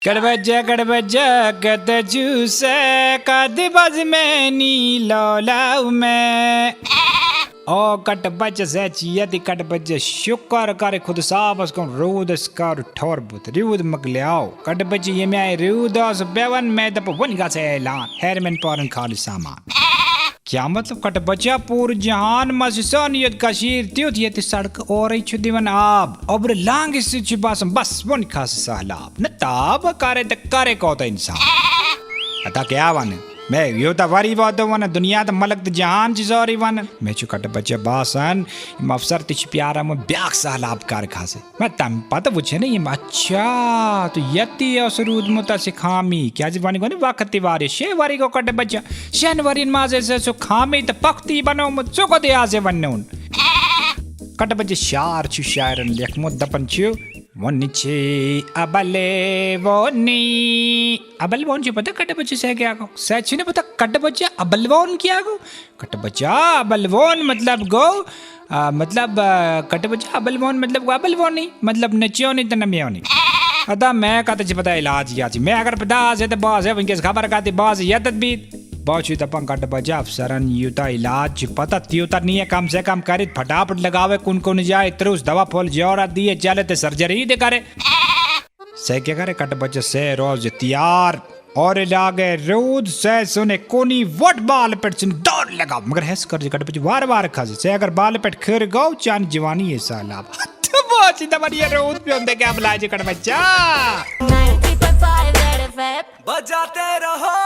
कड़बजा कद जूसे कद बज में नी लौलाऊ में ओ कट बज से चियति कट बज शुक्र करे खुद साब उसको रूद स्कार ठोर बुत रूद मगलियाओ कट बज ये में रूद उस बेवन में दप वन का से ऐलान हेरमन पारन खाली सामान क्या मतलब कट बचा पूर जहान मसन यद कशीर त्युत यति सड़क और ही छुदिवन आब अब्र लांग से चिबासम बस वन खास सालाब न ताब करे त करे को त इंसान अता क्या वन मैं यो त वरी वाद वन दुनिया त मलक त जहान जी सॉरी वन मैं छु कट बचा बासन मफसर तिच प्यारा म ब्याक सालाब कार खासे मैं तम पता पूछे नहीं अच्छा तो यति असरूद मुता से खामी क्या जी वानी कोनी वक्ति वारी शे वारी को कट बचा शन वरीन माजे से सो खामी त पक्ति बनो मु सो को दे आसे वन्नून कट बचे शार छु शायरन लेख मु दपन छु वन्निचे अबले वोन छु पता कट बचे से क्या को सच ने पता कट बचे अबलवोन क्या को कट बचा अबलवोन मतलब गो मतलब कट बचा अबलवोन मतलब अबलवोन नहीं मतलब नचियो नहीं त नमियो नहीं अदा मैं कहते पता इलाज याची मैं अगर पता से तो बॉस है उनके खबर कहती बॉस या तदबीर बहुत तपन कट बजा अफसरन युता इलाज पता त्युता नहीं है कम से कम करे फटाफट लगावे कौन जाए त्रुस दवा फॉल जोरा दिए चले ते सर्जरी दे करे से क्या करे कट बजा से रोज तैयार और लागे रोज से सुने कोनी वट बाल पेट सुन दौड़ लगा मगर हैस कर कट बजा वार खासे से अगर बाल पेट खर गौ चान जवानी है साला तो बहुत सीधा बढ़िया रोज पे होंगे क्या बुलाए कट बजा 90.5 बजाते रहो।